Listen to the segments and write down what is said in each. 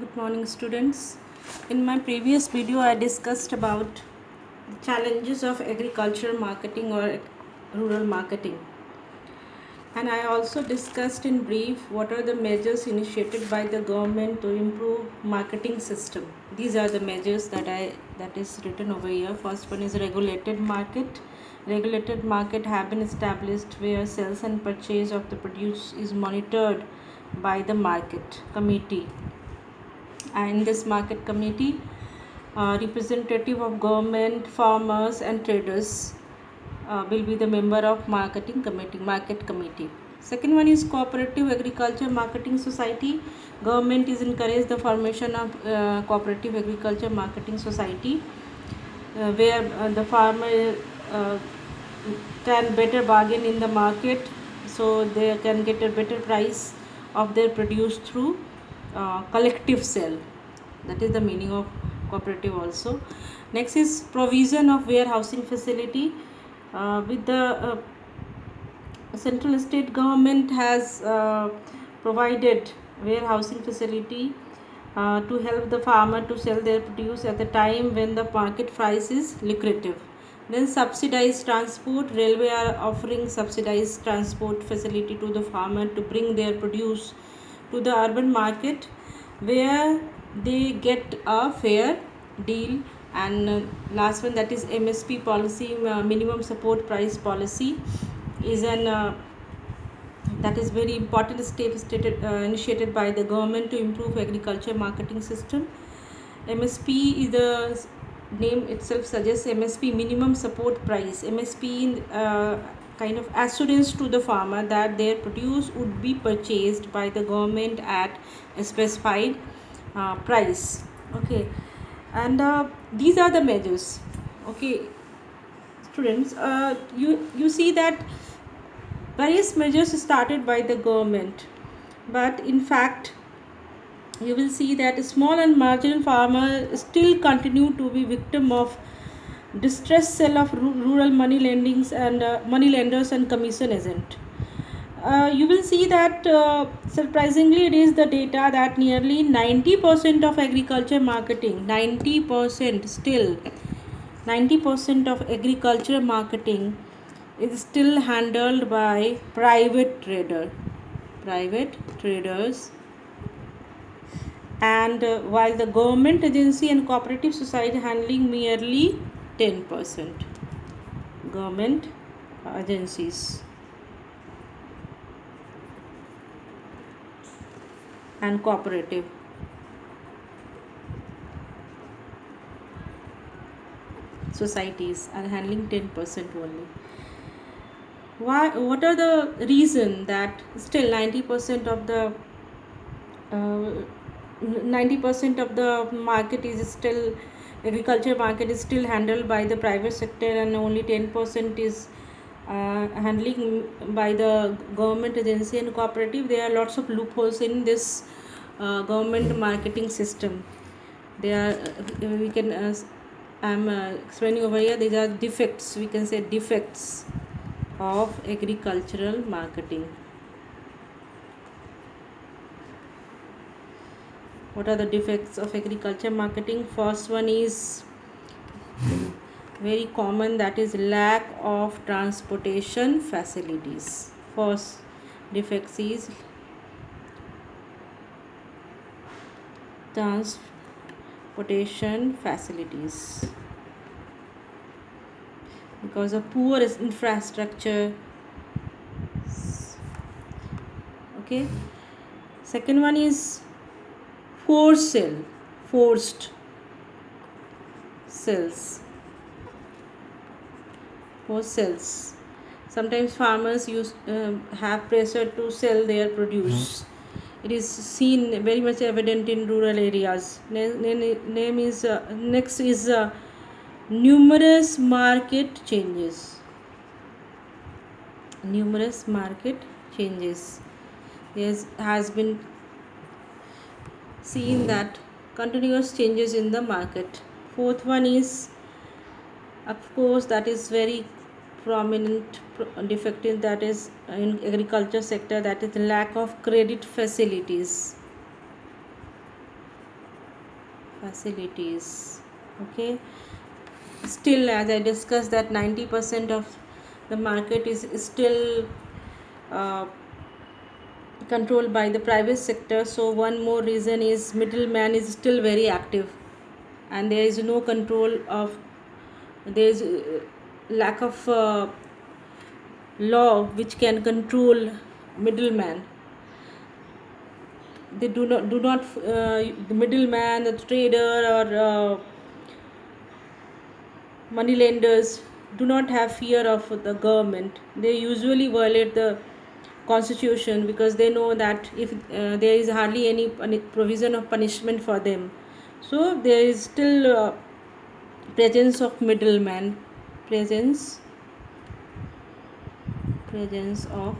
Good morning, students. In my previous video, I discussed about challenges of agriculture marketing or rural marketing. And I also discussed in brief what are the measures initiated by the government to improve marketing system. These are the measures that is written over here. First one is regulated market. Regulated market have been established where sales and purchase of the produce is monitored by the market committee. And in this market committee, representative of government, farmers and traders will be the member of market committee. Second one is cooperative agriculture marketing society. Government is encouraged the formation of cooperative agriculture marketing society where the farmer uh, can better bargain in the market, so they can get a better price of their produce through collective sale. That is the meaning of cooperative also. Next is provision of warehousing facility. With the central state government has provided warehousing facility to help the farmer to sell their produce at the time when the market price is lucrative. Then subsidized transport. Railway are offering subsidized transport facility to the farmer to bring their produce to the urban market where they get a fair deal. And last one, that is MSP policy, minimum support price policy, is an that is very important step initiated by the government to improve agriculture marketing system. MSP is the name itself suggests, MSP, minimum support price. MSP kind of assurance to the farmer that their produce would be purchased by the government at a specified price. Okay, and these are the measures. Okay, students, you see that various measures started by the government, but in fact you will see that small and marginal farmers still continue to be victim of distress sale of rural money lendings and money lenders and commission agent. You will see that surprisingly it is the data that nearly 90% of agriculture marketing, 90% still, 90% of agriculture marketing is still handled by private traders, and while the government agency and cooperative society handling merely 10%. Government agencies and cooperative societies are handling 10% only. Why? What are the reason that still 90% of the 90% of the market is still, agriculture market is still handled by the private sector, and only 10% is handling by the government agency and cooperative? There are lots of loopholes in this government marketing system. There are we can I'm explaining over here, these are defects, we can say defects of agricultural marketing. What are the defects of agriculture marketing? First one is very common, that is lack of transportation facilities. First defect is transportation facilities because of poor infrastructure. Okay, second one is forced sales. Forced sales. Sometimes farmers have pressure to sell their produce. It is seen very much evident in rural areas. Next is numerous market changes. Numerous market changes. There has been seen that continuous changes in the market. Fourth one is, of course, that is very prominent defective, that is in agriculture sector, that is lack of credit facilities. facilities. Okay, still, as I discussed, that 90% of the market is still uh, controlled by the private sector. So one more reason is middleman is still very active, and there is no control of, there is lack of law which can control middleman. They do not the middleman, the trader, or money lenders do not have fear of the government. They usually violate the constitution because they know that if there is hardly any provision of punishment for them. So there is still presence of middleman, presence presence of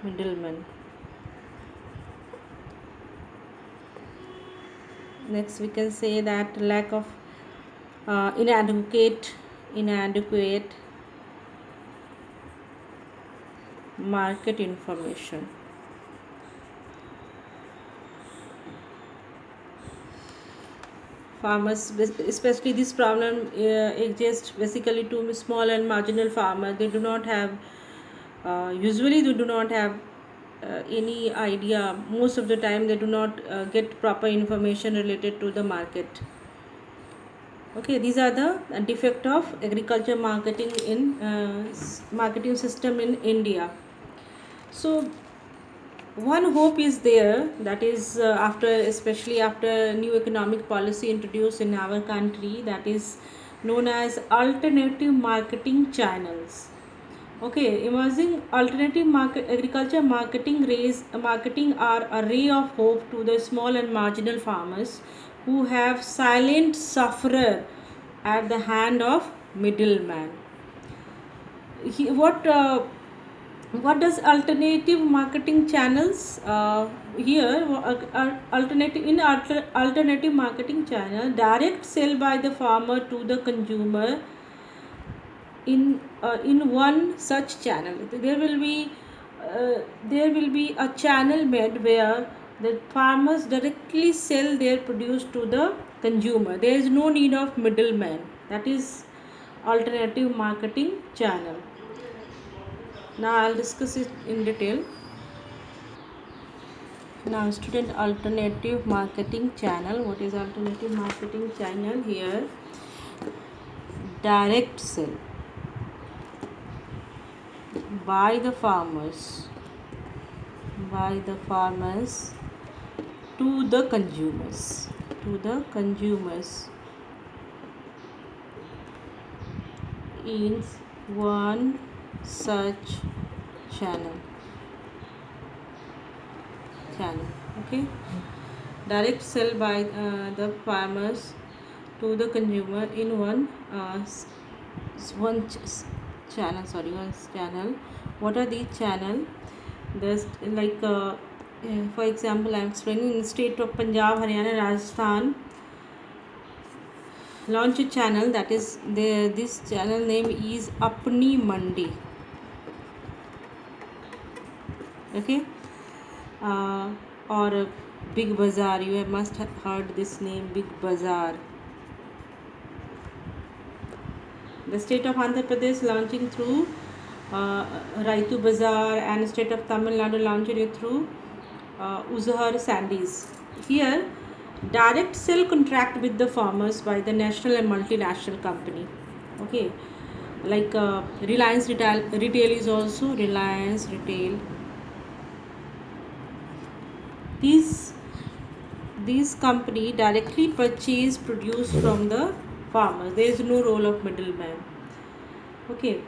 middleman. Next we can say that lack of inadequate market information. Farmers, especially this problem exists basically to small and marginal farmers. They do not have usually they do not have any idea. Most of the time they do not get proper information related to the market. Okay, these are the defect of agriculture marketing in marketing system in India. So one hope is there, that is after, especially after new economic policy introduced in our country, that is known as alternative marketing channels. Okay, emerging alternative market agriculture marketing are a ray of hope to the small and marginal farmers who have silent sufferer at the hand of middleman. What does alternative marketing channels here alternative in alternative marketing channel, direct sale by the farmer to the consumer. In one such channel there will be a channel made where the farmers directly sell their produce to the consumer. There is no need of middleman. That is alternative marketing channel. Now I'll discuss it in detail. Now student, alternative marketing channel. What is alternative marketing channel? Here, direct sale by the farmers to the consumers in one such channel. Okay, direct sell by the farmers to the consumer in one channel. What are these channel? There's like for example, I'm explaining. In the state of Punjab, Haryana, Rajasthan launch a channel, that is this channel name is Apni Mandi. Okay, or Big Bazaar. You must have heard this name, Big Bazaar. The state of Andhra Pradesh launching through Raitu Bazaar, and state of Tamil Nadu launching it through Uzhar Sandys. Here, direct sell contract with the farmers by the national and multinational company. Okay, like Reliance Retail is also Reliance Retail. These company directly purchase produce from the farmers. There is no role of middleman. Okay,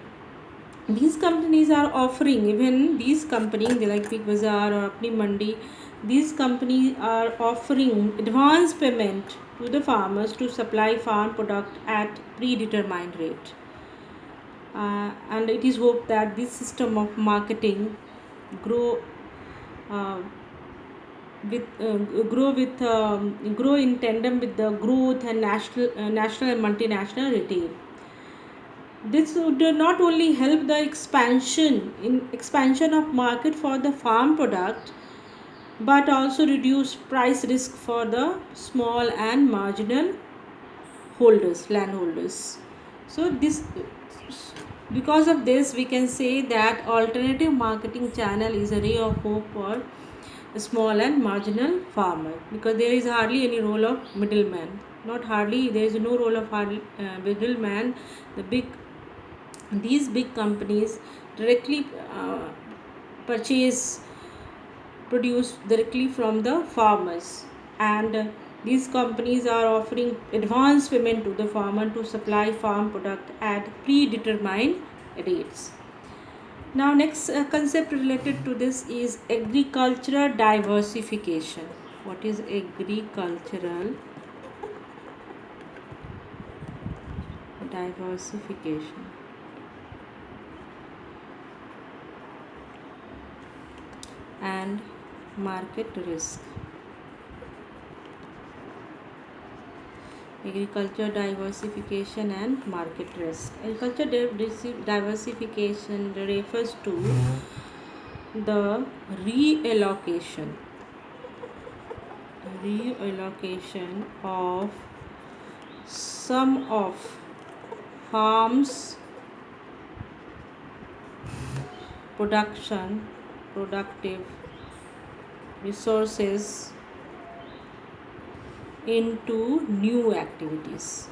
these companies are offering, even these companies like Big Bazaar or Apni Mandi, these companies are offering advance payment to the farmers to supply farm product at predetermined rate. And it is hoped that this system of marketing grow uh, grow in tandem with the growth and national and multinational retail. This would not only help the expansion of market for the farm product, but also reduce price risk for the small and marginal holders, landholders. So this, because of this, we can say that alternative marketing channel is a ray of hope for a small and marginal farmer, because there is hardly any role of middleman. Not hardly, there is no role of middleman. The big, these big companies directly purchase produce directly from the farmers, and these companies are offering advance payment to the farmer to supply farm product at predetermined rates. Now next concept related to this is agricultural diversification. What is agricultural diversification? And market risk. Agriculture diversification and market risk. Agriculture diversification refers to the reallocation of some of farms productive resources into new activities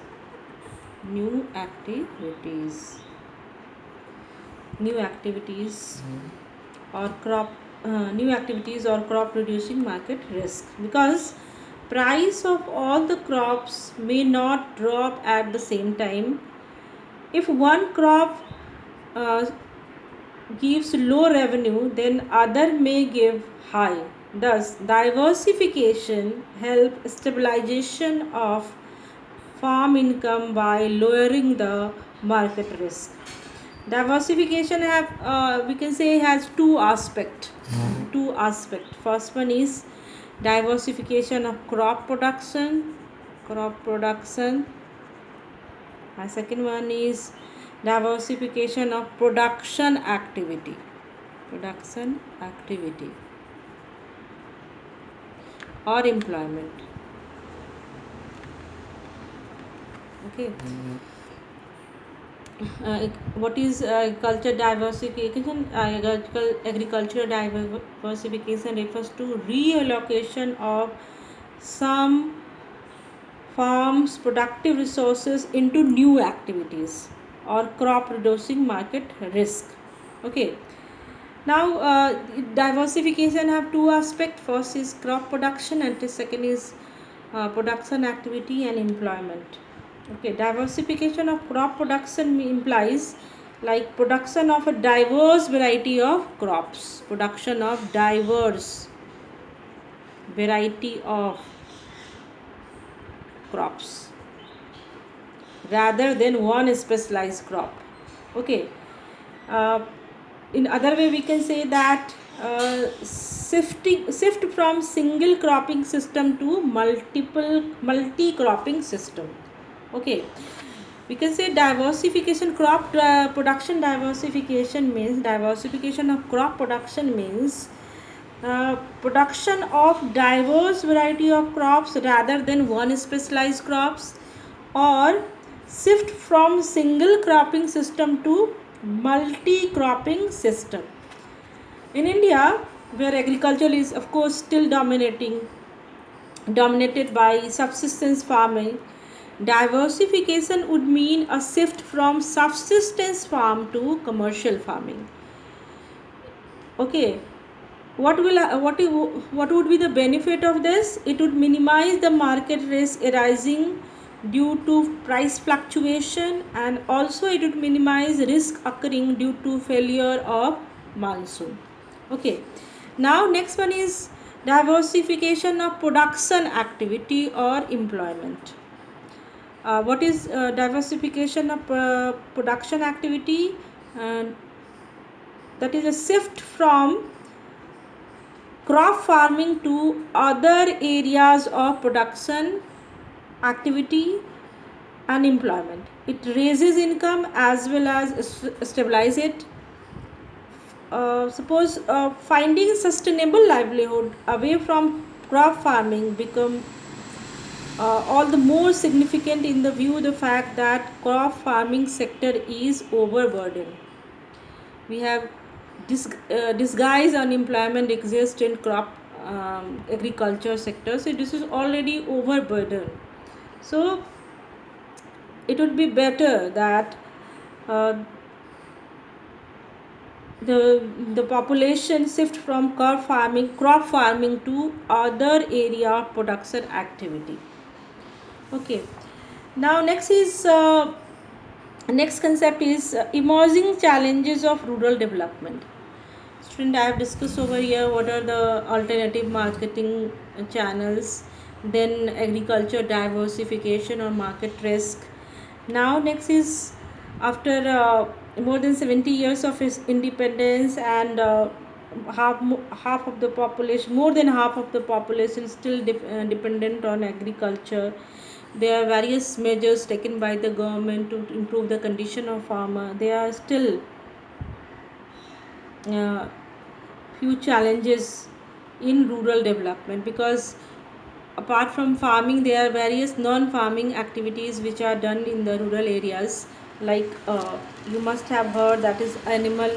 or crop new activities or crop reducing market risk, because price of all the crops may not drop at the same time. If one crop uh, gives low revenue, then other may give high. Thus, diversification help stabilization of farm income by lowering the market risk. Diversification have we can say has two aspect. First one is diversification of crop production. And second one is diversification of production activity or employment. Okay. What is agricultural diversification? Agricultural diversification refers to reallocation of some farms productive resources into new activities or crop reducing market risk. Okay. Now diversification have two aspects. First is crop production and the second is production activity and employment. Okay, diversification of crop production implies like production of a diverse variety of crops, rather than one specialized crop. Okay. In other way we can say that shift from single cropping system to multi cropping system. Okay, we can say diversification production diversification means diversification of crop production means production of diverse variety of crops rather than one specialized crops, or shift from single cropping system to multi cropping system. In India, where agriculture is of course still dominated by subsistence farming, diversification would mean a shift from subsistence farm to commercial farming. Okay, what would be the benefit of this? It would minimize the market risk arising due to price fluctuation, and also it would minimize risk occurring due to failure of monsoon. Okay, now next one is diversification of production activity or employment. What is diversification of production activity? That is a shift from crop farming to other areas of production activity and employment. It raises income as well as stabilize it. suppose finding sustainable livelihood away from crop farming become all the more significant in the view the fact that crop farming sector is overburdened. We have disguised unemployment exists in crop agriculture sector, so this is already overburdened. So it would be better that uh, the population shift from crop farming to other area of production activity. Okay, now next concept is emerging challenges of rural development. Student, I have discussed over here what are the alternative marketing channels, then agriculture diversification or market risk. Now next is after more than 70 years of its independence and half of the population, more than half of the population still dependent on agriculture. There are various measures taken by the government to improve the condition of farmer. There are still uh, few challenges in rural development, because apart from farming there are various non-farming activities which are done in the rural areas, like you must have heard that is animal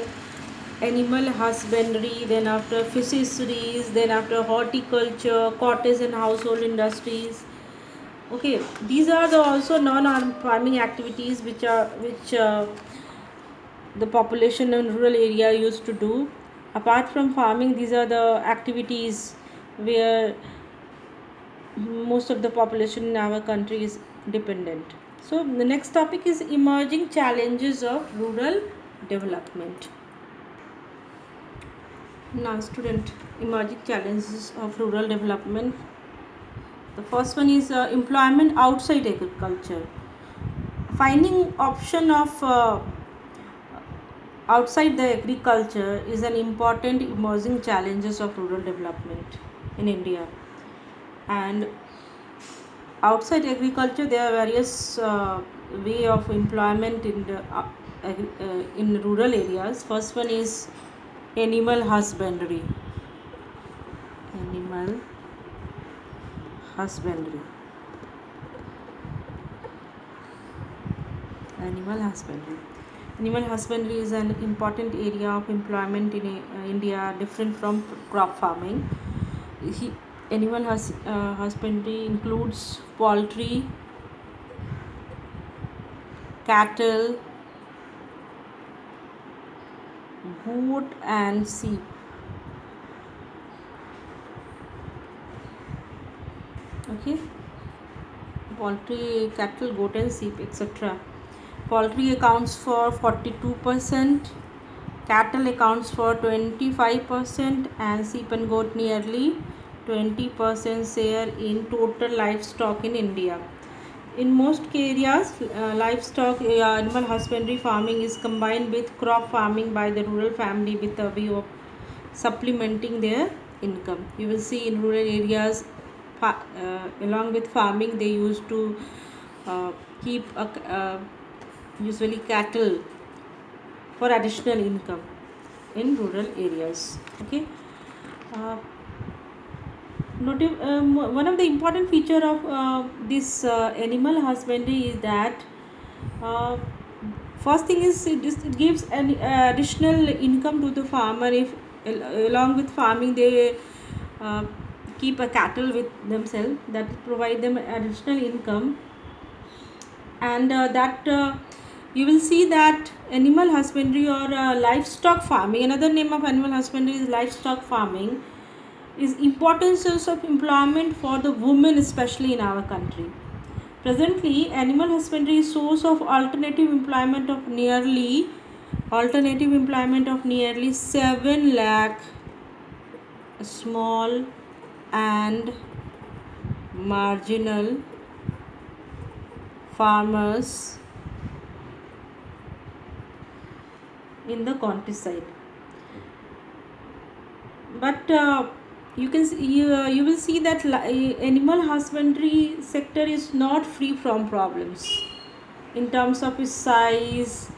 husbandry, then after fisheries, then after horticulture, cottage and household industries. Okay, these are the also non-farming activities which the population in rural area used to do. Apart from farming, these are the activities where most of the population in our country is dependent. So the next topic is emerging challenges of rural development. Now student, emerging challenges of rural development. The first one is employment outside agriculture. Finding option of outside the agriculture is an important emerging challenges of rural development in India. And outside agriculture there are various way of employment in rural areas. First one is animal husbandry. Animal husbandry. Animal husbandry. Animal husbandry is an important area of employment in India, different from crop farming. Animal husbandry includes poultry, cattle, goat, and sheep. Okay, poultry, cattle, goat, and sheep, etc. Poultry accounts for 42%, cattle accounts for 25%, and sheep and goat nearly 20% share in total livestock in India. In most areas, livestock animal husbandry farming is combined with crop farming by the rural family with a view of supplementing their income. You will see in rural areas, along with farming, they used to keep usually cattle for additional income in rural areas. Okay. Uh, One of the important feature of this animal husbandry is that uh, first thing is it gives an additional income to the farmer. If along with farming they uh, keep a cattle with themselves, that provide them additional income. And that you will see that animal husbandry or livestock farming, another name of animal husbandry is livestock farming, is important source of employment for the women, especially in our country. Presently, animal husbandry is source of alternative employment of nearly 7 lakh small and marginal farmers in the countryside. But you will see that animal husbandry sector is not free from problems in terms of its size,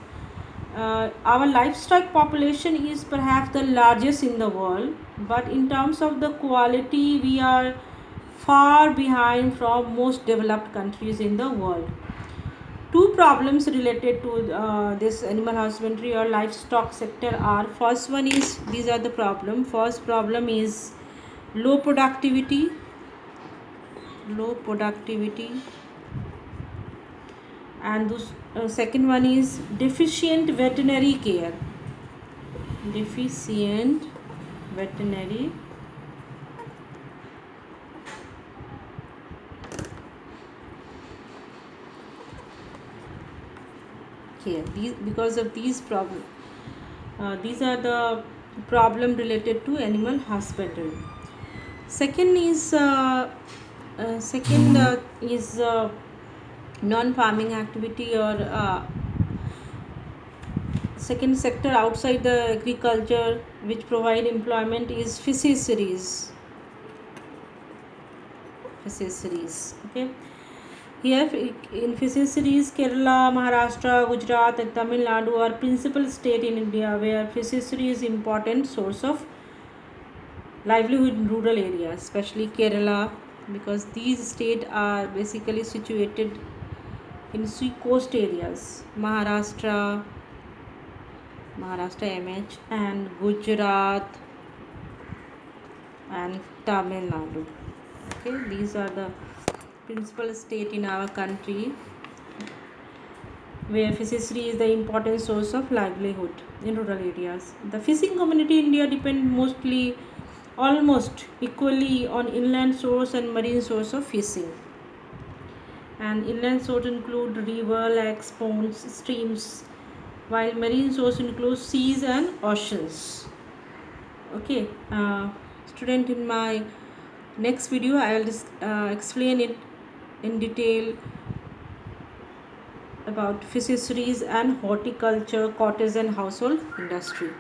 Our livestock population is perhaps the largest in the world, but in terms of the quality, we are far behind from most developed countries in the world. Two problems related to this animal husbandry or livestock sector are, first one is, these are the problem. First problem is low productivity, low productivity, and second one is deficient veterinary care, deficient veterinary care. These, because of these problems, these are the problem related to animal husbandry. Second is non-farming activity, or second sector outside the agriculture which provide employment is fisheries. Fisheries, okay. Here in fisheries, Kerala, Maharashtra, Gujarat and Tamil Nadu are principal state in India where fisheries is important source of livelihood in rural areas, especially Kerala, because these states are basically situated in sea coast areas. Maharashtra MH, and Gujarat and Tamil Nadu. Okay, these are the principal state in our country where fishery is the important source of livelihood in rural areas. The fishing community in India depend mostly, almost equally, on inland source and marine source of fishing. And inland source include river, lakes, ponds, streams, while marine source includes seas and oceans. Okay, student, in my next video I will explain it in detail about fisheries and horticulture, cottage and household industry.